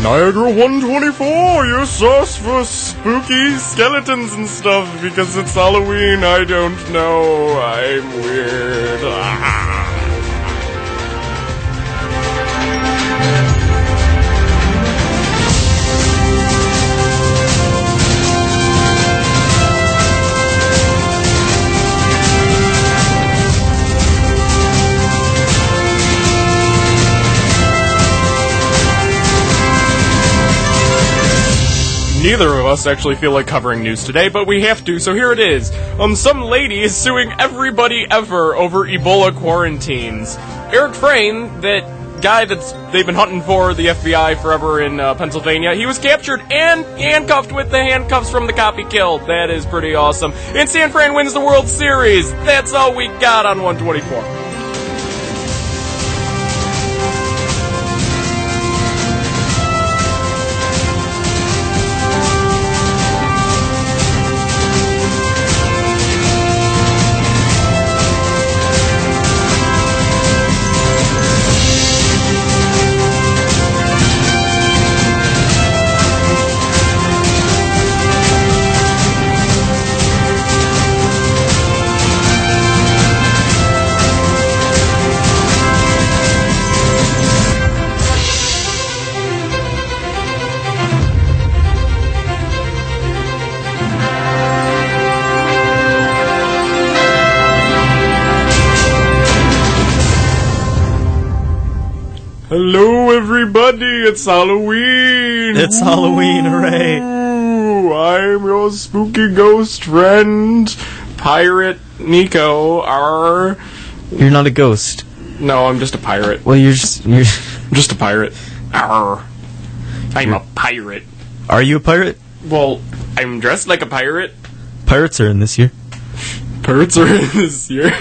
Niagara 124, your source for spooky skeletons and stuff, because it's Halloween, I don't know, I'm weird. Neither of us actually feel like covering news today, but we have to, so here it is. Some lady is suing everybody ever over Ebola quarantines. Eric Frayne, that guy they've been hunting for, the FBI forever in Pennsylvania, he was captured and handcuffed with the handcuffs from the cop he killed. That is pretty awesome. And San Fran wins the World Series. That's all we got on 124. Hello, everybody! It's Halloween! It's Halloween, hooray! I'm your spooky ghost friend, Pirate Nico. You're not a ghost. No, I'm just a pirate. Well, you're I'm just a pirate. I'm a pirate. Are you a pirate? Well, I'm dressed like a pirate. Pirates are in this year. Pirates are in this year.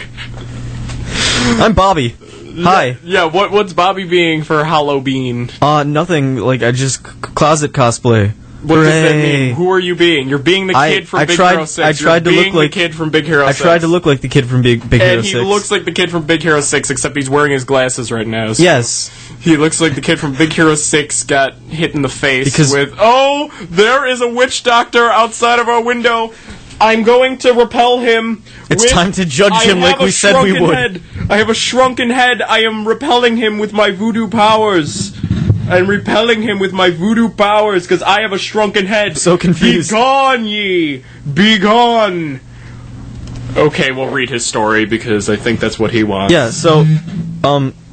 I'm Bobby. Hi. Yeah, what's Bobby being for Halloween? Nothing. Like, I just closet cosplay. What does that mean? Who are you being? You're being the kid from Big Hero 6. I tried to look like the kid from Big Hero 6. I tried to look like the kid from Big Hero 6. And he looks like the kid from Big Hero 6, except he's wearing his glasses right now. So yes. He looks like the kid from Big Hero 6 got hit in the face with, oh, there is a witch doctor outside of our window. I'm going to repel him. It's time to judge him like we said we would. I have a shrunken head. I am repelling him with my voodoo powers. I'm repelling him with my voodoo powers because I have a shrunken head. So confused. Be gone, ye! Be gone! Okay, we'll read his story because I think that's what he wants. Yeah, so,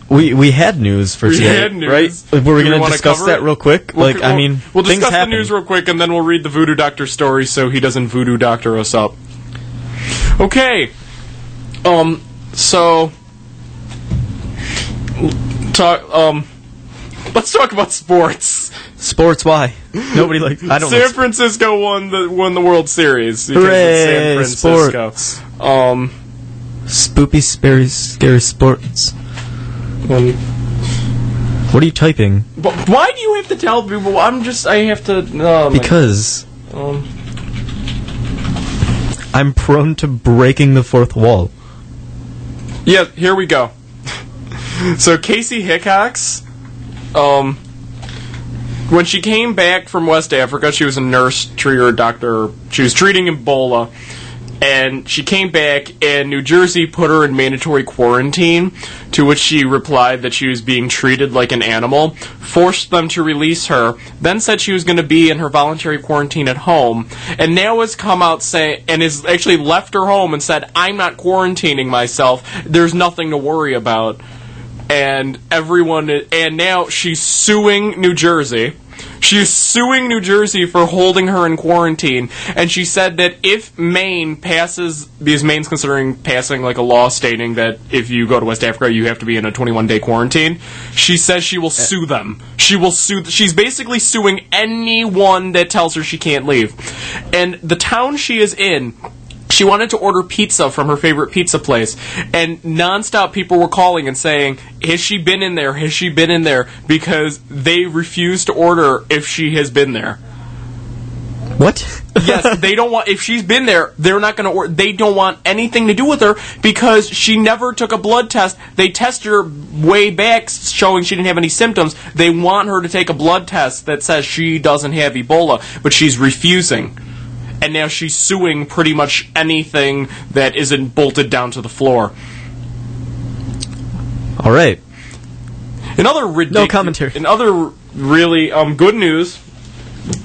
we had news for today, had news. Right? Were we going to discuss that real quick? We'll things discuss happen. the news real quick, and then we'll read the voodoo doctor story so he doesn't voodoo doctor us up. Okay. Let's talk about sports. Sports, why? Nobody I don't San Francisco won the World Series. Hooray, it's San Francisco. Sports. Spoopy, scary sports. What are you typing? But why do you have to tell people? I have to... because... I'm prone to breaking the fourth wall. Yeah, here we go. So Casey Hickox, when she came back from West Africa, she was a nurse, or doctor. She was treating Ebola. And she came back, and New Jersey put her in mandatory quarantine, to which she replied that she was being treated like an animal, forced them to release her, then said she was going to be in her voluntary quarantine at home, and now has come out and has actually left her home and said, I'm not quarantining myself, there's nothing to worry about. And now she's suing New Jersey. She's suing New Jersey for holding her in quarantine, and she said that if Maine passes, because Maine's considering passing like a law stating that if you go to West Africa, you have to be in a 21-day quarantine, she says she will sue them. She's basically suing anyone that tells her she can't leave. And the town she is in, she wanted to order pizza from her favorite pizza place, and nonstop people were calling and saying, has she been in there? Has she been in there? Because they refuse to order if she has been there. What? Yes, they don't want. If she's been there, they're not going to. They don't want anything to do with her because she never took a blood test. They test her way back, showing she didn't have any symptoms. They want her to take a blood test that says she doesn't have Ebola, but she's refusing. And now she's suing pretty much anything that isn't bolted down to the floor. All right. In other no commentary. In other really good news.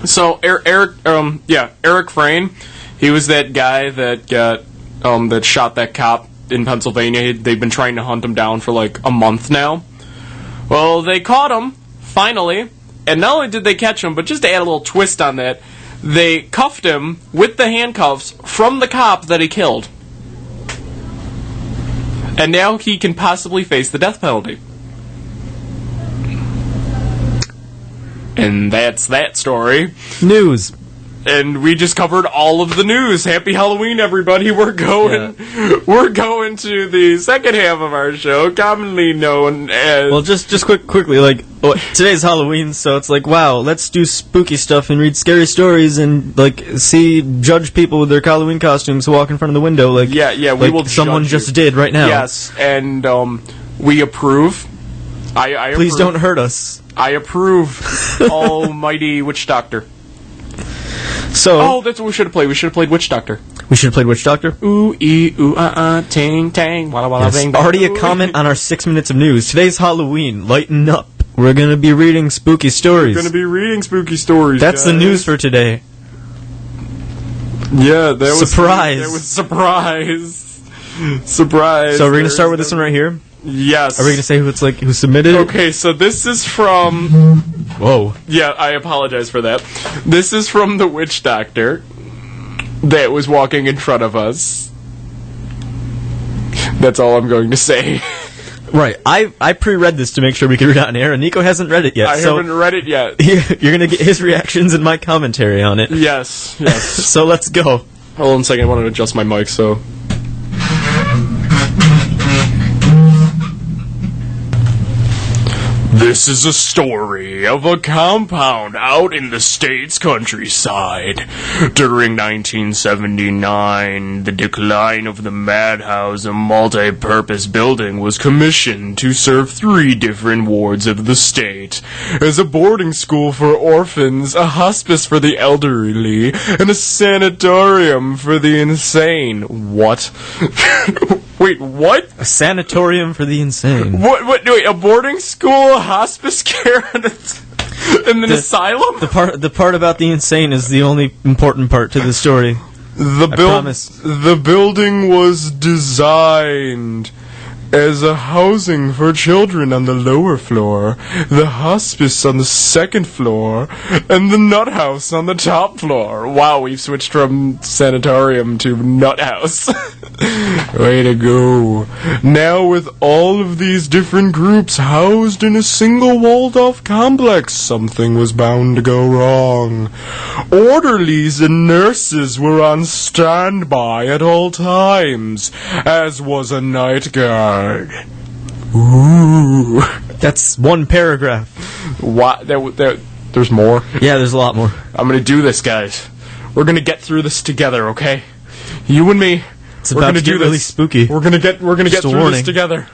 So Eric Frayne, he was that guy that got that shot that cop in Pennsylvania. They've been trying to hunt him down for like a month now. Well, they caught him finally, and not only did they catch him, but just to add a little twist on that, they cuffed him with the handcuffs from the cop that he killed. And now he can possibly face the death penalty. And that's that story. News. And we just covered all of the news. Happy Halloween, everybody. We're going to the second half of our show, commonly known as... Well, just quickly, like, today's Halloween, so it's like, wow, let's do spooky stuff and read scary stories and, like, judge people with their Halloween costumes walk in front of the window, like... Yeah, we like will someone judge just you. did right now. Yes, and, we approve. I Please approve. don't hurt us. I approve, almighty Witch Doctor. So, that's what we should have played. We should have played Witch Doctor. We should have played Witch Doctor? Ooh, ee, ooh, ting, tang, walla, walla, Yes. bang, bang. Already a comment on our 6 minutes of news. Today's Halloween. Lighten up. We're going to be reading spooky stories. We're going to be reading spooky stories, That's guys. the news for today. Yeah, that was... Surprise. That was surprise. Surprise. So we're going to start with this one right here? Yes. Are we going to say who submitted it? Okay, so this is from... Whoa. Yeah, I apologize for that. This is from the Witch Doctor that was walking in front of us. That's all I'm going to say. Right. I pre-read this to make sure we could read it on air, and Nico hasn't read it yet. I haven't read it yet. You're going to get his reactions and my commentary on it. Yes. So let's go. Hold on a second, I want to adjust my mic, so... This is a story of a compound out in the state's countryside. During 1979, the decline of the madhouse, a multi-purpose building, was commissioned to serve 3 different wards of the state as a boarding school for orphans, a hospice for the elderly, and a sanatorium for the insane. What? Wait, what? A sanatorium for the insane. What? Wait, a boarding school, a hospice care, and an asylum? The part about the insane is the only important part to the story. I promise. The building was designed as a housing for children on the lower floor, the hospice on the second floor, and the nut house on the top floor. Wow, we've switched from sanatorium to nut house. Way to go. Now with all of these different groups housed in a single walled-off complex, something was bound to go wrong. Orderlies and nurses were on standby at all times, as was a night guard. Ooh. That's one paragraph. What? There's more? Yeah, there's a lot more. I'm gonna do this, guys. We're gonna get through this together, okay? You and me. It's about to get really spooky. We're gonna get through warning. this together.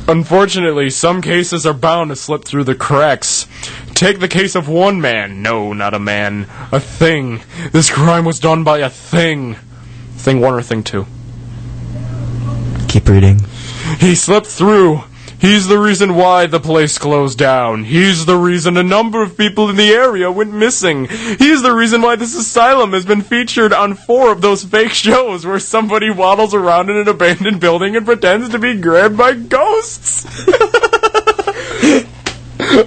Unfortunately, some cases are bound to slip through the cracks. Take the case of one man. No, not a man. A thing. This crime was done by a thing. Thing 1 or thing 2? Keep reading. He slipped through. He's the reason why the place closed down. He's the reason a number of people in the area went missing. He's the reason why this asylum has been featured on 4 of those fake shows where somebody waddles around in an abandoned building and pretends to be grabbed by ghosts.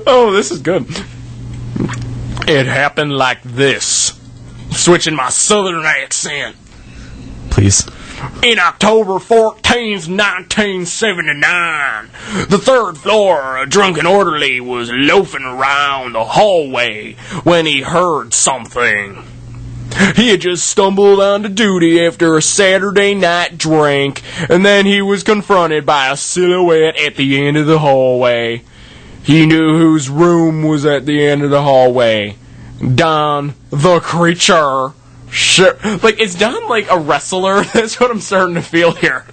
Oh, this is good. It happened like this. Switching my southern accent. Please. In October 14th, 1979, the 3rd floor, a drunken orderly was loafing around the hallway when he heard something. He had just stumbled onto duty after a Saturday night drink, and then he was confronted by a silhouette at the end of the hallway. He knew whose room was at the end of the hallway. Don, the creature, Sure. Like, is Don like a wrestler? That's what I'm starting to feel here.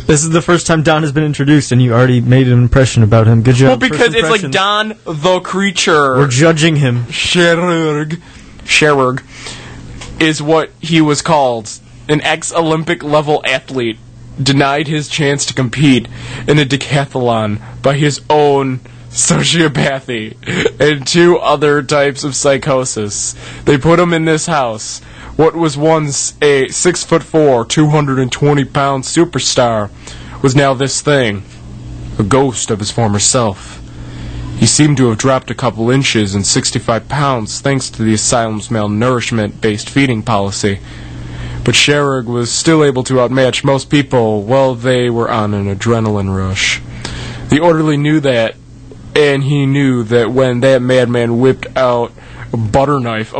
This is the first time Don has been introduced, and you already made an impression about him. Good job. Well, because it's like Don the Creature. We're judging him. Sherrurg is what he was called. An ex-Olympic level athlete denied his chance to compete in a decathlon by his own sociopathy and 2 other types of psychosis. They put him in this house. What was once a 6'4", 220-pound superstar was now this thing, a ghost of his former self. He seemed to have dropped a couple inches and 65 pounds thanks to the asylum's malnourishment-based feeding policy. But Sherrurg was still able to outmatch most people while they were on an adrenaline rush. The orderly knew that, and he knew that when that madman whipped out a butter knife?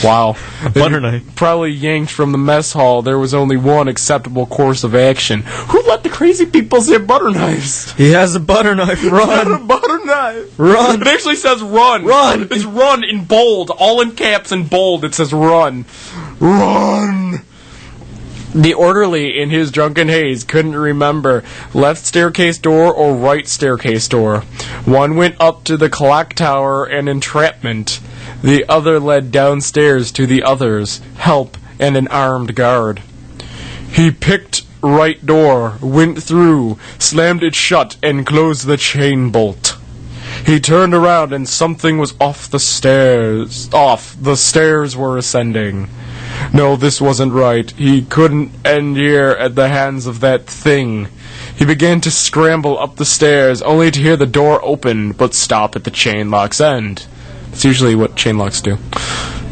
Wow. A butter knife? Probably yanked from the mess hall, there was only one acceptable course of action. Who let the crazy people say butter knives? He has a butter knife. Run! A butter knife! Run! It actually says run! Run! It's run in bold, all in caps in bold, it says run. Run! The orderly, in his drunken haze, couldn't remember left staircase door or right staircase door. One went up to the clock tower and entrapment. The other led downstairs to the others, help, and an armed guard. He picked right door, went through, slammed it shut, and closed the chain bolt. He turned around and something was off the stairs. The stairs were ascending. No, this wasn't right. He couldn't end here at the hands of that thing. He began to scramble up the stairs, only to hear the door open, but stop at the chain lock's end. That's usually what chain locks do.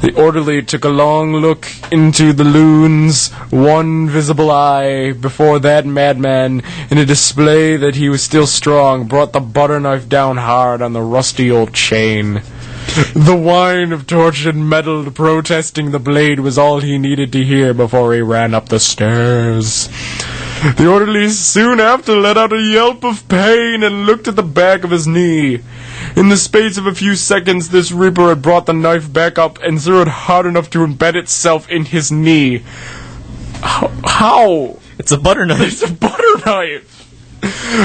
The orderly took a long look into the loon's one visible eye before that madman, in a display that he was still strong, brought the butter knife down hard on the rusty old chain. The whine of tortured metal protesting the blade was all he needed to hear before he ran up the stairs. The orderly soon after let out a yelp of pain and looked at the back of his knee. In the space of a few seconds, this reaper had brought the knife back up and threw it hard enough to embed itself in his knee. How? It's a butter knife. It's a butter knife!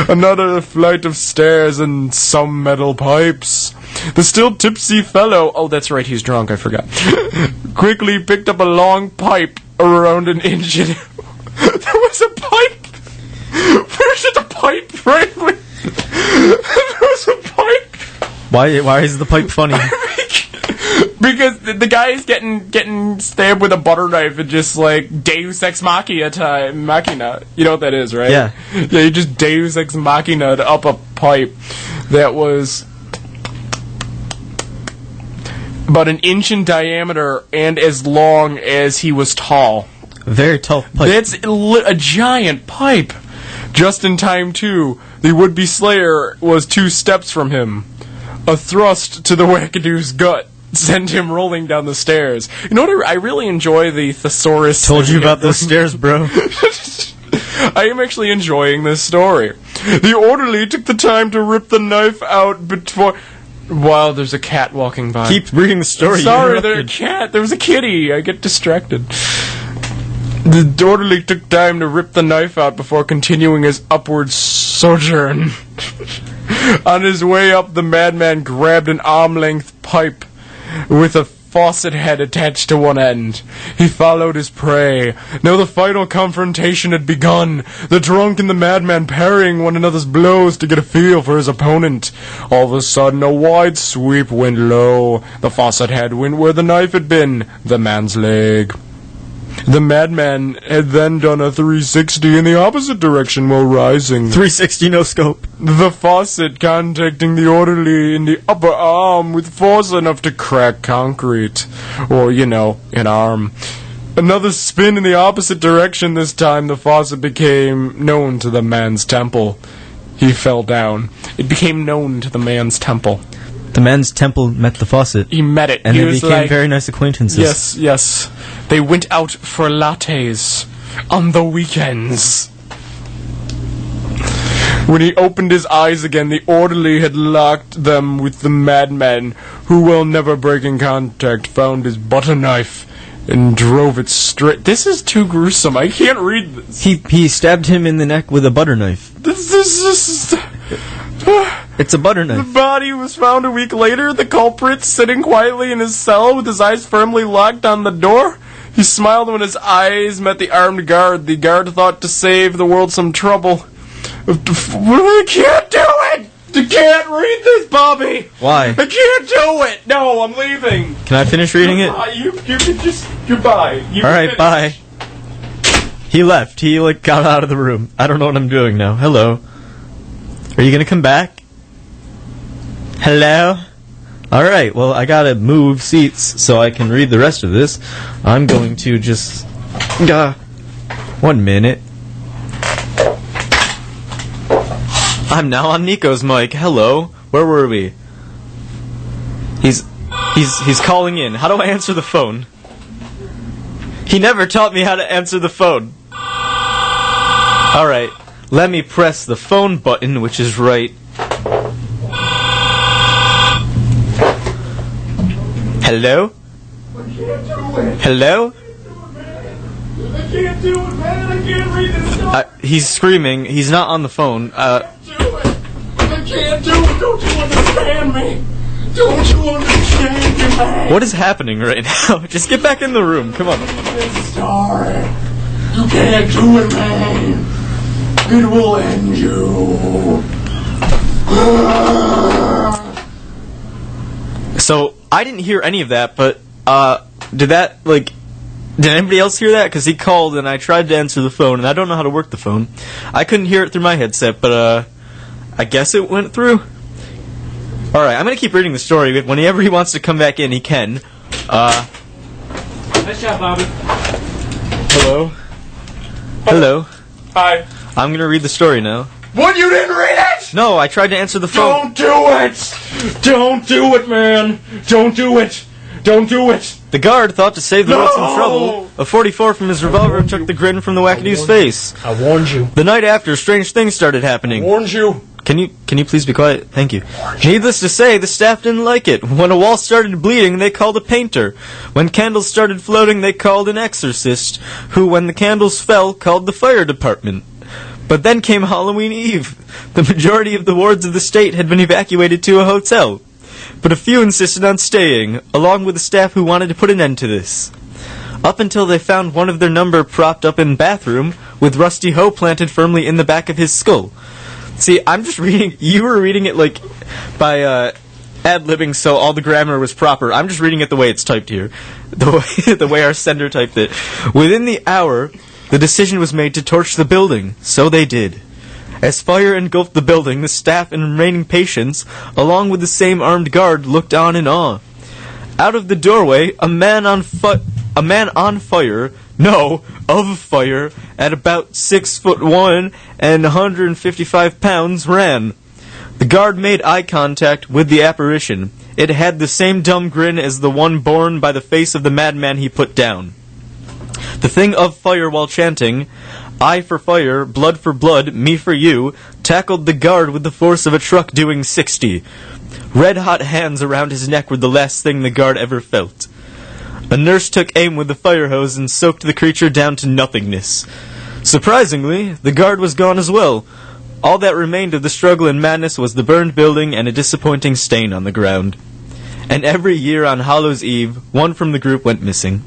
Another flight of stairs and some metal pipes. The still tipsy fellow, oh that's right, he's drunk, I forgot, quickly picked up a long pipe around an inch in. There was a pipe! Where's the pipe, frankly? There was a pipe! Why is the pipe funny? Because the guy is getting stabbed with a butter knife and just like Deus Ex Machina. You know what that is, right? Yeah. Yeah, you just Deus Ex Machina up a pipe that was about an inch in diameter and as long as he was tall. Very tall pipe. That's a giant pipe. Just in time, too. The would-be slayer was 2 steps from him. A thrust to the wackadoo's gut sent him rolling down the stairs. You know what? I really enjoy the thesaurus. Told you about those stairs, bro. I am actually enjoying this story. The orderly took the time to rip the knife out before... Wow, there's a cat walking by. Keep reading the story. Sorry, there's a cat. There was a kitty. I get distracted. The orderly took time to rip the knife out before continuing his upward sojourn. On his way up, the madman grabbed an arm-length pipe with a faucet head attached to one end. He followed his prey. Now the final confrontation had begun, the drunk and the madman parrying one another's blows to get a feel for his opponent. All of a sudden, a wide sweep went low. The faucet head went where the knife had been, the man's leg. The madman had then done a 360 in the opposite direction while rising. 360 no scope. The faucet contacting the orderly in the upper arm with force enough to crack concrete. Or, an arm. Another spin in the opposite direction. This time the faucet became known to the man's temple. He fell down. It became known to the man's temple. The man's temple met the faucet. He met it. And they became very nice acquaintances. Yes. They went out for lattes on the weekends. When he opened his eyes again, the orderly had locked them with the madman, who, while never breaking contact, found his butter knife and drove it straight. This is too gruesome. I can't read this. He stabbed him in the neck with a butter knife. This is... It's a butter The knife. body was found a week later. The culprit sitting quietly in his cell with his eyes firmly locked on the door. He smiled when his eyes met the armed guard. The guard thought to save the world some trouble. I can't do it! I can't read this, Bobby! Why? I can't do it! No, I'm leaving! Can I finish reading it? You can just... Goodbye. Alright, bye. He left. He, got out of the room. I don't know what I'm doing now. Hello. Are you gonna come back? Hello? Alright, well, I gotta move seats so I can read the rest of this. I'm going to just... 1 minute. I'm now on Nico's mic. Hello. Where were we? He's calling in. How do I answer the phone? He never taught me how to answer the phone. Alright. Let me press the phone button, which is right. Hello? I can't do it. Hello? I can't do it, man. I can't read this stuff. He's screaming. He's not on the phone. I can't do it. Don't you understand me? Don't you understand me, man? What is happening right now? Just get back in the room. Come on. This story. You can't do it, man. It will end you. So, I didn't hear any of that, but, did anybody else hear that? Because he called and I tried to answer the phone, and I don't know how to work the phone. I couldn't hear it through my headset, but, I guess it went through. Alright, I'm gonna keep reading the story. Whenever he wants to come back in, he can. Nice job, Bobby. Hello? Hello? Hi. I'm gonna read the story now. What? You didn't read it? No, I tried to answer the phone. Don't do it! Don't do it, man! Don't do it! Don't do it! The guard thought to save the world some No! trouble. A 44 from his revolver took the grin from the wackadood's face. I warned you. The night after, strange things started happening. Warned you. Can you please be quiet? Thank you. Needless to say, the staff didn't like it. When a wall started bleeding, they called a painter. When candles started floating, they called an exorcist, who, when the candles fell, called the fire department. But then came Halloween Eve. The majority of the wards of the state had been evacuated to a hotel. But a few insisted on staying, along with the staff who wanted to put an end to this. Up until they found one of their number propped up in the bathroom, with Rusty Hoe planted firmly in the back of his skull. See, I'm just reading... You were reading it, by, ad-libbing, so all the grammar was proper. I'm just reading it the way it's typed here. The way our sender typed it. Within the hour, the decision was made to torch the building. So they did. As fire engulfed the building, the staff and remaining patients, along with the same armed guard, looked on in awe. Out of the doorway, a man on fire, at about 6'1" and 155 pounds, ran. The guard made eye contact with the apparition. It had the same dumb grin as the one borne by the face of the madman he put down. The thing of fire, while chanting, "I for fire, blood for blood, me for you," tackled the guard with the force of a truck doing 60. Red-hot hands around his neck were the last thing the guard ever felt. A nurse took aim with the fire hose and soaked the creature down to nothingness. Surprisingly, the guard was gone as well. All that remained of the struggle and madness was the burned building and a disappointing stain on the ground. And every year on Hallows' Eve, one from the group went missing.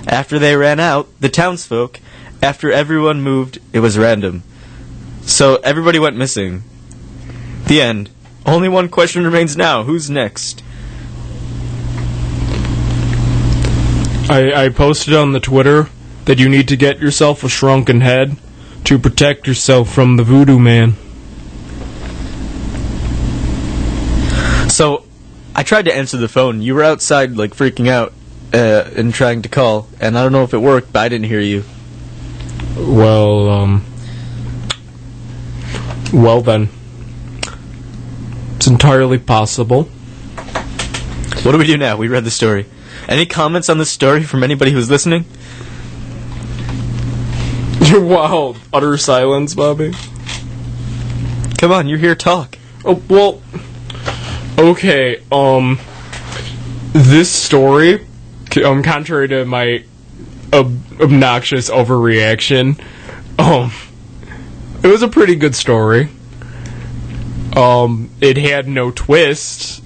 After they ran out, the townsfolk, after everyone moved, it was random. So everybody went missing. The end. Only one question remains now. Who's next? I posted on the Twitter that you need to get yourself a shrunken head to protect yourself from the voodoo man. So, I tried to answer the phone. You were outside, freaking out and trying to call, and I don't know if it worked, but I didn't hear you. Well then. It's entirely possible. What do we do now? We read the story. Any comments on the story from anybody who's listening? Wow, utter silence, Bobby. Come on, you're here, talk. Oh, well, okay, this story, contrary to my obnoxious overreaction. It was a pretty good story. It had no twist.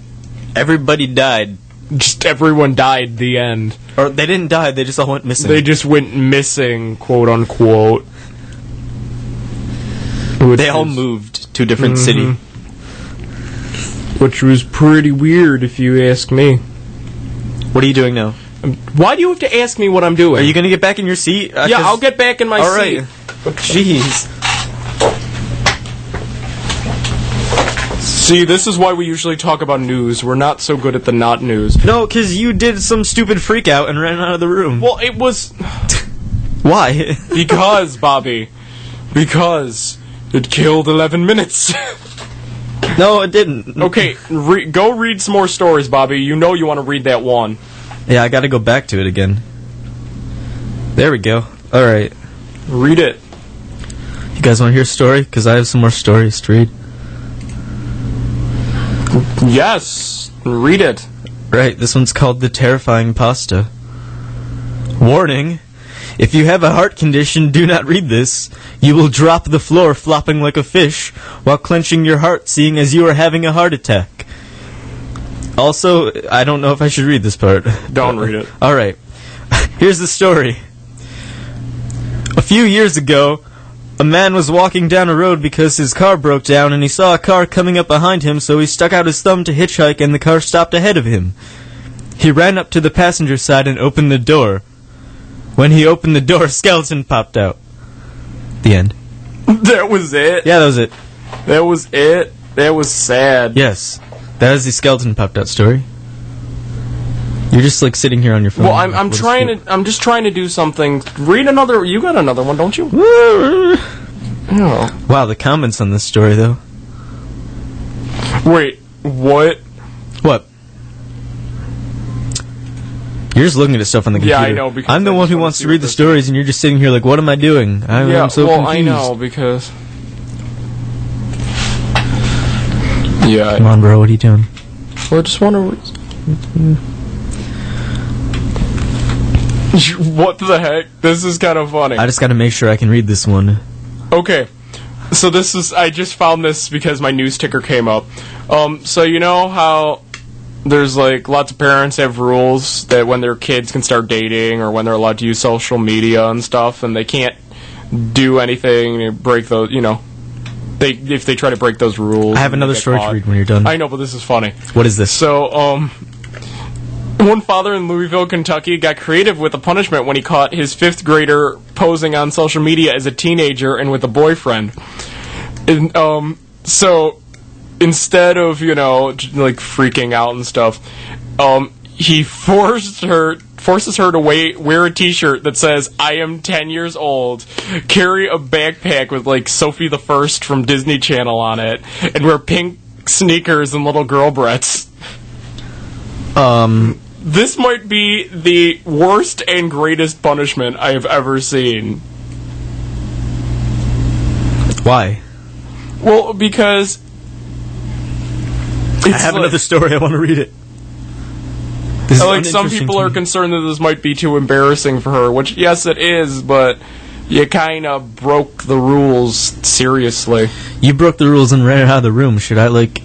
Everybody died. Just everyone died, the end. Or they didn't die, they just all went missing. They just went missing, quote unquote. They all moved to a different city. Which was pretty weird, if you ask me. What are you doing now? Why do you have to ask me what I'm doing? Are you going to get back in your seat? Yeah, I'll get back in my seat. Alright. Jeez. See, this is why we usually talk about news. We're not so good at the not news. No, because you did some stupid freak out and ran out of the room. Well, it was... Why? Because, Bobby. Because it killed 11 minutes. No, it didn't. Okay, go read some more stories, Bobby. You know you want to read that one. Yeah, I gotta go back to it again. There we go. Alright. Read it. You guys want to hear a story? Because I have some more stories to read. Yes, read it. Right, this one's called The Terrifying Pasta. Warning. If you have a heart condition, do not read this. You will drop the floor flopping like a fish while clenching your heart, seeing as you are having a heart attack. Also, I don't know if I should read this part. Don't read it. Alright. Here's the story. A few years ago, a man was walking down a road because his car broke down and he saw a car coming up behind him, so he stuck out his thumb to hitchhike and the car stopped ahead of him. He ran up to the passenger side and opened the door. When he opened the door, a skeleton popped out. The end. That was it? Yeah, that was it. That was it? That was sad. Yes. That is the skeleton popped out story. You're just like sitting here on your phone. Well, I'm just trying to do something. Read another. You got another one, don't you? Oh. Wow, the comments on this story though. Wait, what? What? You're just looking at stuff on the computer. Yeah, I know. Because I'm the one who wants to read the stories, and you're just sitting here like, what am I doing? I'm so confused. I know, because... Yeah. Come on, bro, what are you doing? Well, I just want to... What the heck? This is kind of funny. I just gotta make sure I can read this one. Okay. So this is... I just found this because my news ticker came up. So you know how... There's, like, lots of parents have rules that when their kids can start dating or when they're allowed to use social media and stuff, and they can't do anything to break those, you know, if they try to break those rules. I have another story to read when you're done. I know, but this is funny. What is this? So, one father in Louisville, Kentucky got creative with a punishment when he caught his 5th grader posing on social media as a teenager and with a boyfriend. And, so... Instead of, you know, like freaking out and stuff, he forces her to wear a t-shirt that says, I am 10 years old, carry a backpack with, like, Sophie the First from Disney Channel on it, and wear pink sneakers and little girl breasts. This might be the worst and greatest punishment I have ever seen. Why? Well, because... I have another story. I want to read it. Like, some people are concerned that this might be too embarrassing for her, which, yes, it is, but you kind of broke the rules seriously. You broke the rules and ran out of the room. Should I, like...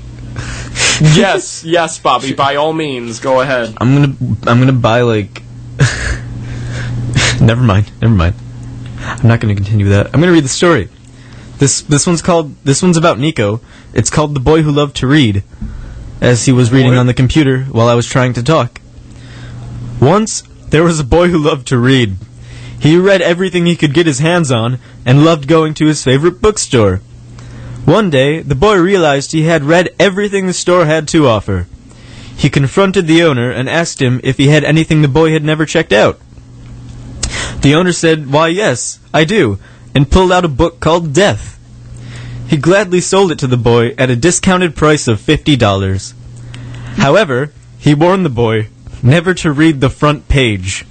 Yes, Bobby, by all means, go ahead. I'm gonna buy, like... Never mind. I'm not gonna continue that. I'm gonna read the story. This one's about Nico. It's called The Boy Who Loved to Read, as he was reading on the computer while I was trying to talk. Once, there was a boy who loved to read. He read everything he could get his hands on, and loved going to his favorite bookstore. One day, the boy realized he had read everything the store had to offer. He confronted the owner and asked him if he had anything the boy had never checked out. The owner said, "Why, yes, I do," and pulled out a book called Death. He gladly sold it to the boy at a discounted price of $50. However, he warned the boy never to read the front page.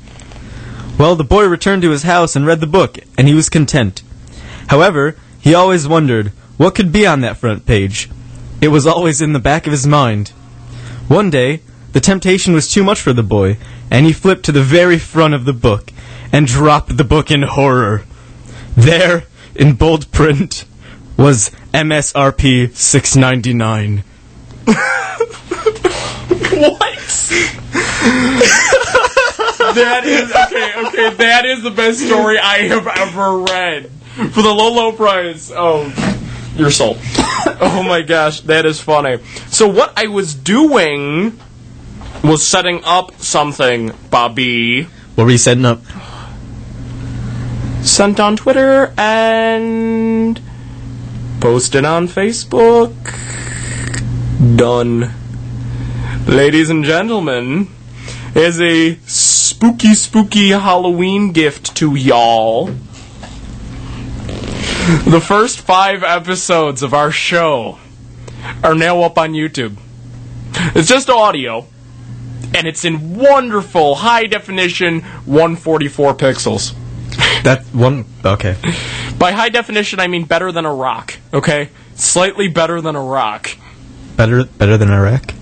Well, the boy returned to his house and read the book, and he was content. However, he always wondered what could be on that front page. It was always in the back of his mind. One day, The temptation was too much for the boy, and he flipped to the very front of the book and dropped the book in horror. There, in bold print, was MSRP $6.99. What? That is okay. That is the best story I have ever read for the low price. Oh, you're sold. Oh my gosh, that is funny. So what I was doing was setting up something, Bobby. What were you setting up? Sent on Twitter and posted on Facebook. Done. Ladies and gentlemen, as a spooky Halloween gift to y'all, the first 5 episodes of our show are now up on YouTube. It's just audio, and it's in wonderful high definition 144 pixels. That's one. Okay. By high definition, I mean better than a rock, okay? Slightly better than a rock. Better than Iraq?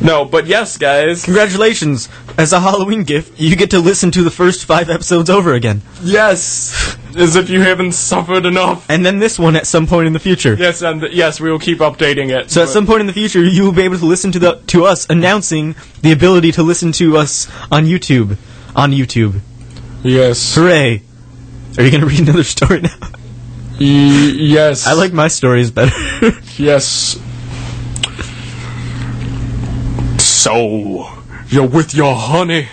No, but yes, guys. Congratulations! As a Halloween gift, you get to listen to the first 5 episodes over again. Yes, as if you haven't suffered enough. And then this one at some point in the future. Yes, and yes, we will keep updating it. So at some point in the future, you will be able to listen to us announcing the ability to listen to us on YouTube. On YouTube. Yes. Hooray! Are you going to read another story now? Yes. I like my stories better. Yes. So, you're with your honey,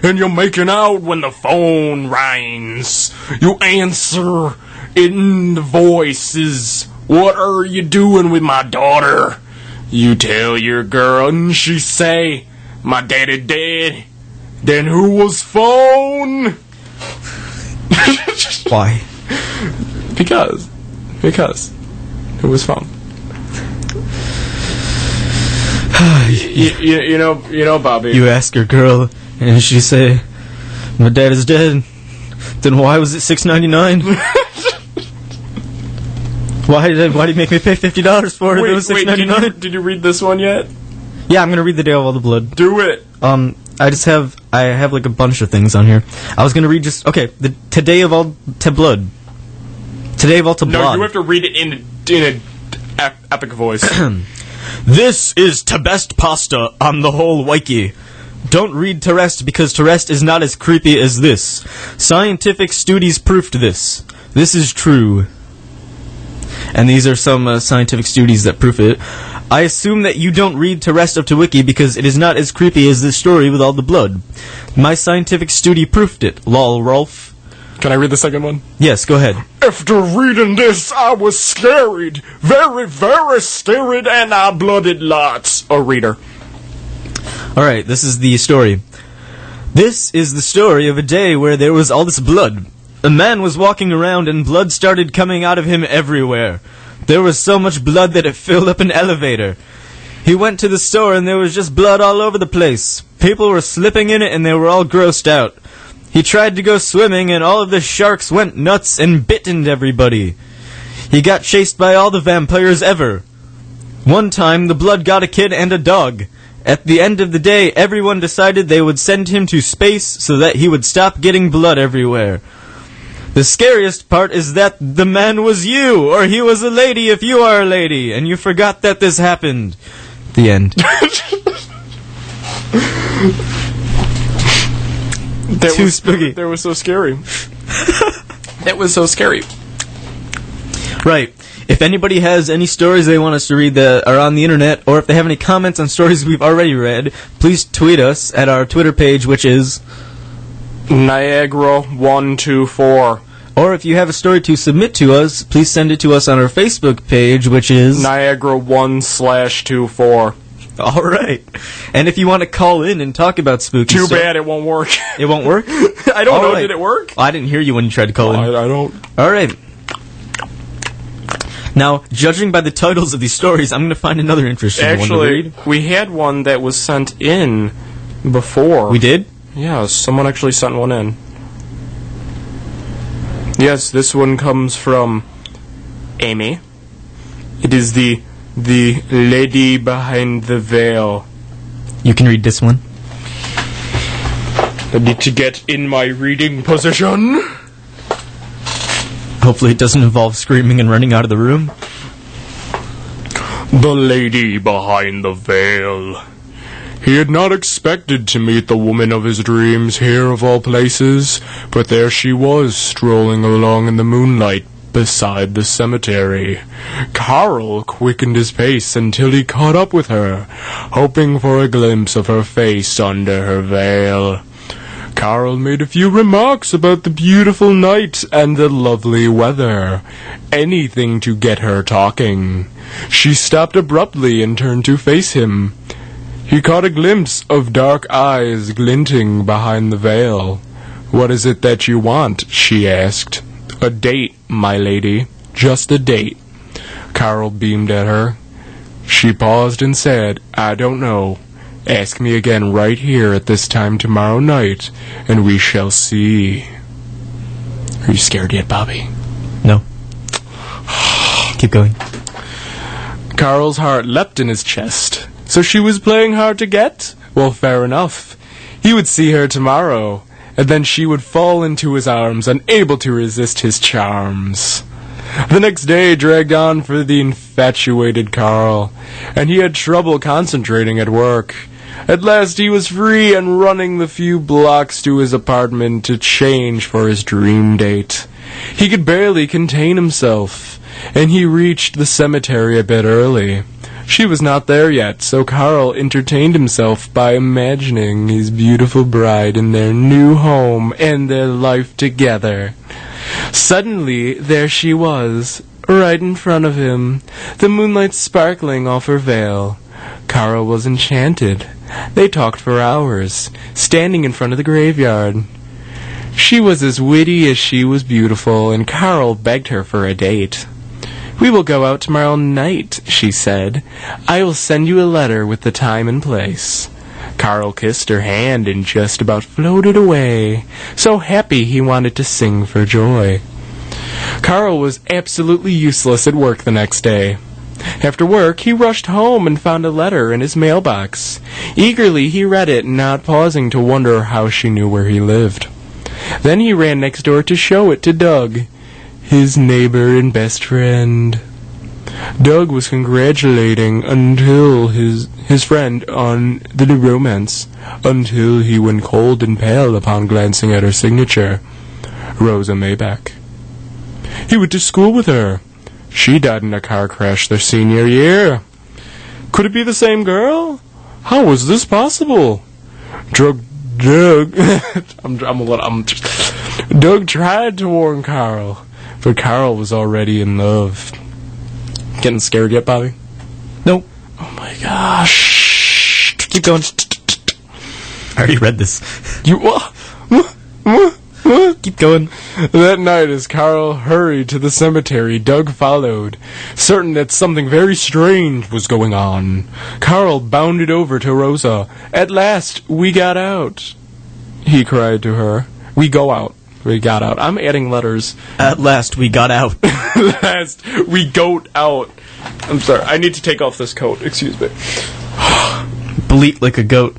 and you're making out when the phone rings. You answer in the voices, "What are you doing with my daughter?" You tell your girl, and she say, "My daddy dead." Then who was phone? Why? Because it was phone. you know, Bobby. You ask your girl, and she say, "My dad is dead." Then why was it $6.99? Why did you make me pay $50 for it? It was $6.99. Did you read this one yet? Yeah, I'm gonna read the Day of All the Blood. Do it. I have like a bunch of things on here. I was gonna read the Today of All to Blood. Today of All to Blood. No, you have to read it in an epic voice. This is to best pasta on the whole wiki. Don't read to rest because to rest is not as creepy as this. Scientific studies proved this. This is true. And these are some scientific studies that prove it. I assume that you don't read to rest up to wiki because it is not as creepy as this story with all the blood. My scientific study proved it. Lol, Rolf. Can I read the second one? Yes, go ahead. After reading this, I was scared. Very, very scared, and I blooded lots. A reader. Alright, this is the story. This is the story of a day where there was all this blood. A man was walking around and blood started coming out of him everywhere. There was so much blood that it filled up an elevator. He went to the store and there was just blood all over the place. People were slipping in it and they were all grossed out. He tried to go swimming and all of the sharks went nuts and bit into everybody. He got chased by all the vampires ever. One time the blood got a kid and a dog. At the end of the day, everyone decided they would send him to space so that he would stop getting blood everywhere. The scariest part is that the man was you, or he was a lady if you are a lady, and you forgot that this happened. The end. Too spooky. That was so scary. That was so scary. Right. If anybody has any stories they want us to read that are on the internet, or if they have any comments on stories we've already read, please tweet us at our Twitter page, which is Niagara124. Or if you have a story to submit to us, please send it to us on our Facebook page, which is Niagara1/24. All right. And if you want to call in and talk about spooky Too stuff... bad it won't work. It won't work? I don't know. Right. Did it work? I didn't hear you when you tried to call in. I don't. All right. Now, judging by the titles of these stories, I'm going to find another interesting one to read. Actually, we had one that was sent in before. We did? Yeah, someone actually sent one in. Yes, this one comes from Amy. It is the The Lady Behind the Veil. You can read this one. I need to get in my reading position. Hopefully it doesn't involve screaming and running out of the room. The Lady Behind the Veil. He had not expected to meet the woman of his dreams here of all places, but there she was, strolling along in the moonlight beside the cemetery. Carl quickened his pace until he caught up with her, hoping for a glimpse of her face under her veil. Carl made a few remarks about the beautiful night and the lovely weather. Anything to get her talking. She stopped abruptly and turned to face him. He caught a glimpse of dark eyes glinting behind the veil. "What is it that you want?" she asked. "A date, my lady. Just a date." Carl beamed at her. She paused and said, "I don't know. Ask me again right here at this time tomorrow night, and we shall see." Are you scared yet, Bobby? No. Keep going. Carl's heart leapt in his chest. So she was playing hard to get? Well, fair enough. He would see her tomorrow, and then she would fall into his arms, unable to resist his charms. The next day dragged on for the infatuated Carl, and he had trouble concentrating at work. At last he was free and running the few blocks to his apartment to change for his dream date. He could barely contain himself, and he reached the cemetery a bit early. She was not there yet, so Carl entertained himself by imagining his beautiful bride in their new home and their life together. Suddenly, there she was, right in front of him, the moonlight sparkling off her veil. Carl was enchanted. They talked for hours, standing in front of the graveyard. She was as witty as she was beautiful, and Carl begged her for a date. "We will go out tomorrow night," she said. "I will send you a letter with the time and place." Carl kissed her hand and just about floated away, so happy he wanted to sing for joy. Carl was absolutely useless at work the next day. After work, he rushed home and found a letter in his mailbox. Eagerly, he read it, not pausing to wonder how she knew where he lived. Then he ran next door to show it to Doug, his neighbor and best friend. Doug was congratulating his friend on the new romance, until he went cold and pale upon glancing at her signature, Rosa Maybeck. He went to school with her. She died in a car crash their senior year. Could it be the same girl? How was this possible? Doug tried to warn Carl, but Carl was already in love. Getting scared yet, Bobby? Nope. Oh my gosh. Keep going. I already read this. Keep going. That night, as Carl hurried to the cemetery, Doug followed, certain that something very strange was going on. Carl bounded over to Rosa. "At last, we got out," he cried to her. We go out. We got out. I'm adding letters. At last, we got out. At last, we goat out. I'm sorry. I need to take off this coat. Excuse me. Bleat like a goat.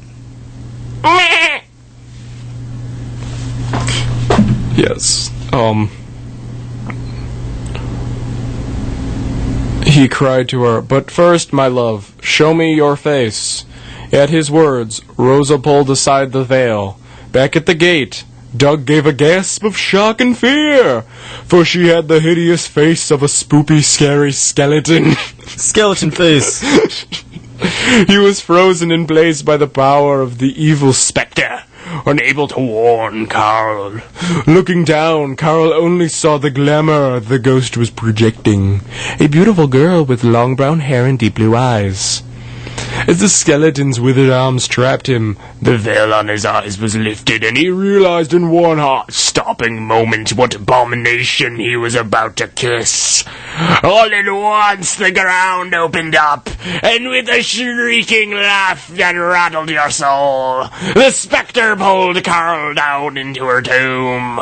Yes. He cried to her, "But first, my love, show me your face." At his words, Rosa pulled aside the veil. Back at the gate, Doug gave a gasp of shock and fear, for she had the hideous face of a spoopy, scary skeleton. Skeleton face. He was frozen in place by the power of the evil spectre, unable to warn Carl. Looking down, Carl only saw the glamour the ghost was projecting, a beautiful girl with long brown hair and deep blue eyes. As the skeleton's withered arms trapped him, the veil on his eyes was lifted, and he realized in one heart-stopping moment what abomination he was about to kiss. All at once the ground opened up, and with a shrieking laugh that rattled your soul, the spectre pulled Carl down into her tomb.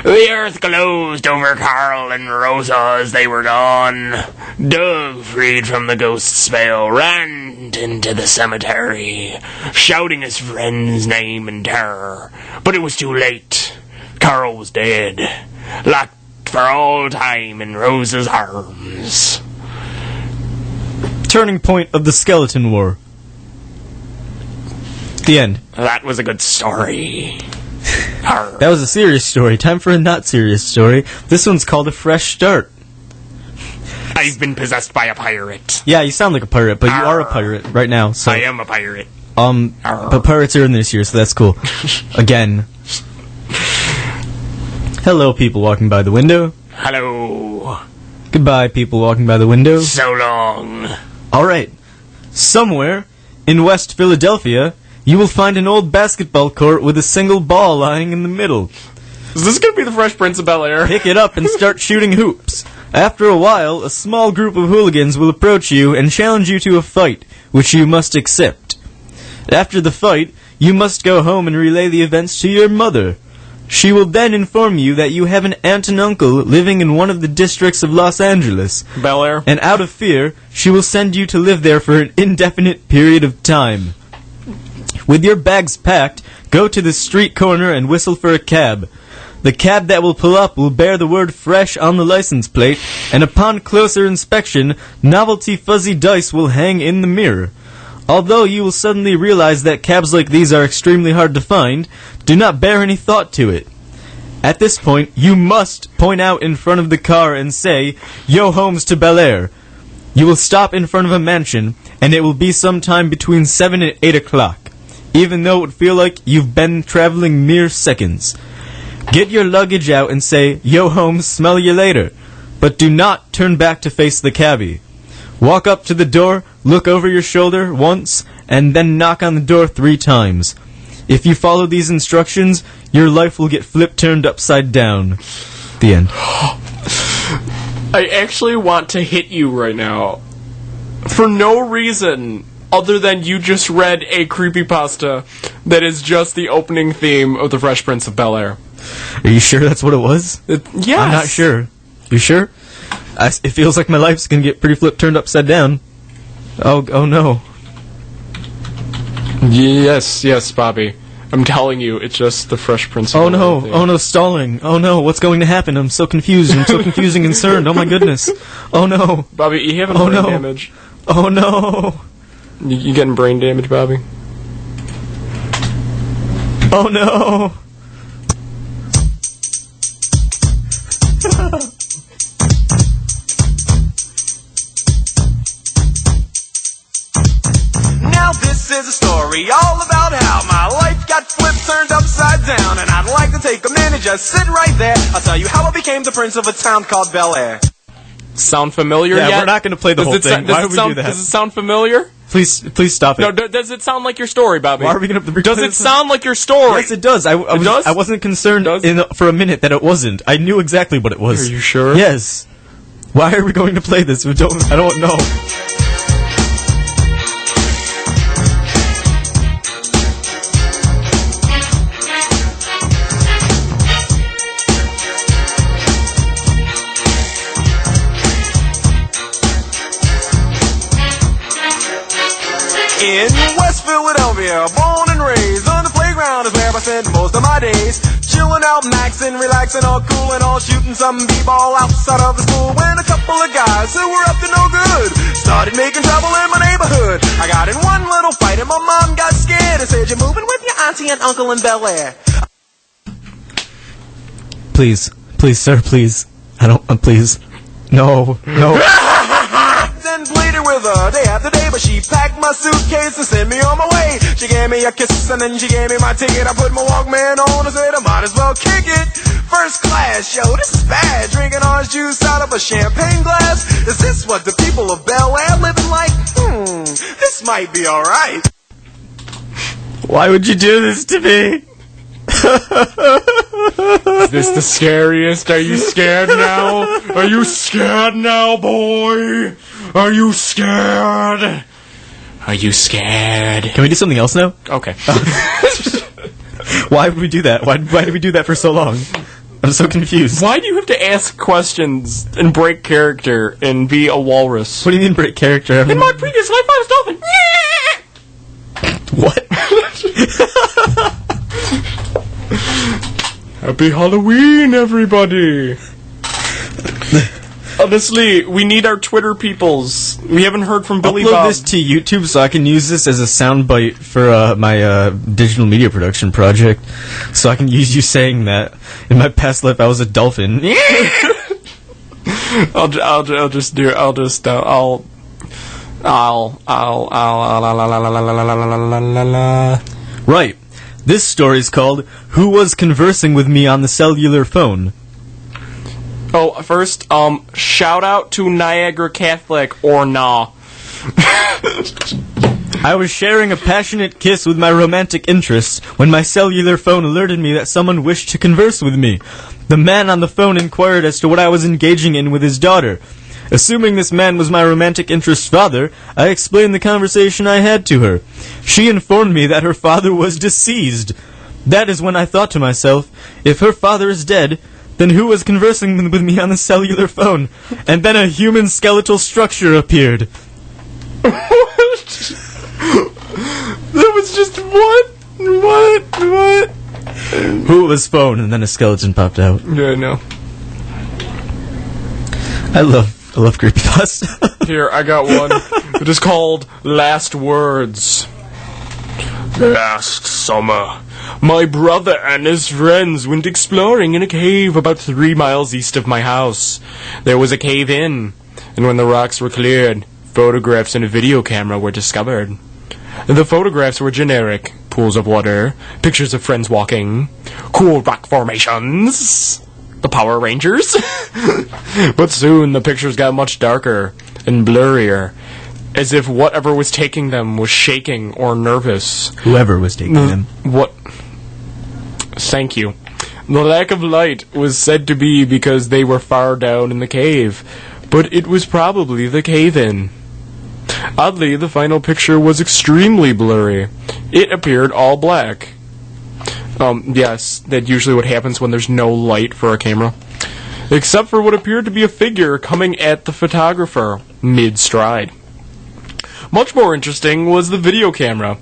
The earth closed over Carl and Rosa as they were gone. Doug, freed from the ghost's spell, ran into the cemetery, shouting his friend's name in terror. But it was too late. Carl was dead, locked for all time in Rosa's arms. Turning point of the Skeleton War. The end. That was a good story. That was a serious story. Time for a not serious story. This one's called A Fresh Start. I've been possessed by a pirate. Yeah, you sound like a pirate, but you are a pirate right now. So I am a pirate. But pirates are in this year, so that's cool. Again. Hello, people walking by the window. Hello. Goodbye, people walking by the window. So long. Alright. Somewhere in West Philadelphia, you will find an old basketball court with a single ball lying in the middle. Is this going to be the Fresh Prince of Bel-Air? Pick it up and start shooting hoops. After a while, a small group of hooligans will approach you and challenge you to a fight, which you must accept. After the fight, you must go home and relay the events to your mother. She will then inform you that you have an aunt and uncle living in one of the districts of Los Angeles. Bel-Air. And out of fear, she will send you to live there for an indefinite period of time. With your bags packed, go to the street corner and whistle for a cab. The cab that will pull up will bear the word fresh on the license plate, and upon closer inspection, novelty fuzzy dice will hang in the mirror. Although you will suddenly realize that cabs like these are extremely hard to find, do not bear any thought to it. At this point, you must point out in front of the car and say, "Yo homes to Bel-Air." You will stop in front of a mansion, and it will be sometime between 7 and 8 o'clock, even though it would feel like you've been traveling mere seconds. Get your luggage out and say, "Yo homes, smell you later," but do not turn back to face the cabbie. Walk up to the door, look over your shoulder once, and then knock on the door 3 times. If you follow these instructions, your life will get turned upside down. The end. I actually want to hit you right now. For no reason other than you just read a creepypasta that is just the opening theme of The Fresh Prince of Bel-Air. Are you sure that's what it was? Yes. I'm not sure. You sure? It feels like my life's gonna get pretty turned upside down. Oh no. Yes, Bobby. I'm telling you, it's just The Fresh Prince of Oh Bel-Air no, theme. oh no, stalling. Oh no, what's going to happen? I'm so confused. I'm so confused and concerned. Oh my goodness. Oh no. Bobby, you having Oh, brain no. damage. Oh no. You getting brain damage, Bobby? Oh no. Now this is a story all about how my life got turned upside down, and I'd like to take a minute, just sit right there. I'll tell you how I became the prince of a town called Bel-Air. Sound familiar Yeah, yet? we're not going to play the whole thing. Why would we do that? Does it sound familiar? Please stop it. No, does it sound like your story, Bobby? Why are we going to... Does it sound like your story? Yes, it does. I wasn't concerned for a minute that it wasn't. I knew exactly what it was. Are you sure? Yes. Why are we going to play this? I don't know. In West Philadelphia, born and raised, on the playground is where I spent most of my days. Chilling out, maxing, relaxing, all cool and all, shooting some b-ball outside of the school. When a couple of guys who were up to no good started making trouble in my neighborhood. I got in one little fight and my mom got scared and said, "You're moving with your auntie and uncle in Bel-Air." Please, sir, please. Please. No. Then pleaded with her day after day, but she packed my suitcase and sent me on my way. She gave me a kiss and then she gave me my ticket. I put my Walkman on and said I might as well kick it. First class, yo, this is bad. Drinking orange juice out of a champagne glass. Is this what the people of Bel-Air living like? This might be alright. Why would you do this to me? Is this the scariest? Are you scared now? Are you scared now, boy? Are you scared? Are you scared? Can we do something else now? Okay. Why would we do that? Why did we do that for so long? I'm so confused. Why do you have to ask questions and break character and be a walrus? What do you mean break character? In my previous life, I was dolphin. What? Happy Halloween, everybody! Honestly, we need our Twitter peoples. We haven't heard from Billy Upload Bob. this to YouTube so I can use this as a soundbite for my digital media production project. So I can use you saying that in my past life I was a dolphin. Right. This story is called "Who Was Conversing with Me on the Cellular Phone?" Oh, first, shout out to Niagara Catholic or nah. I was sharing a passionate kiss with my romantic interests when my cellular phone alerted me that someone wished to converse with me. The man on the phone inquired as to what I was engaging in with his daughter. Assuming this man was my romantic interest's father, I explained the conversation I had to her. She informed me that her father was deceased. That is when I thought to myself, if her father is dead, then who was conversing with me on the cellular phone? And then a human skeletal structure appeared. That was just what? Who was phone? And then a skeleton popped out. Yeah, no. I love creepypasta. Here, I got one. It is called Last Words. Last summer, my brother and his friends went exploring in a cave about 3 miles east of my house. There was a cave-in, and when the rocks were cleared, photographs and a video camera were discovered. The photographs were generic: pools of water, pictures of friends walking, cool rock formations, the Power Rangers. But soon the pictures got much darker and blurrier, as if whatever was taking them was shaking or nervous. Whoever was taking them. What? Thank you. The lack of light was said to be because they were far down in the cave, but it was probably the cave-in. Oddly, the final picture was extremely blurry. It appeared all black. Yes, that's usually what happens when there's no light for a camera. Except for what appeared to be a figure coming at the photographer, mid-stride. Much more interesting was the video camera.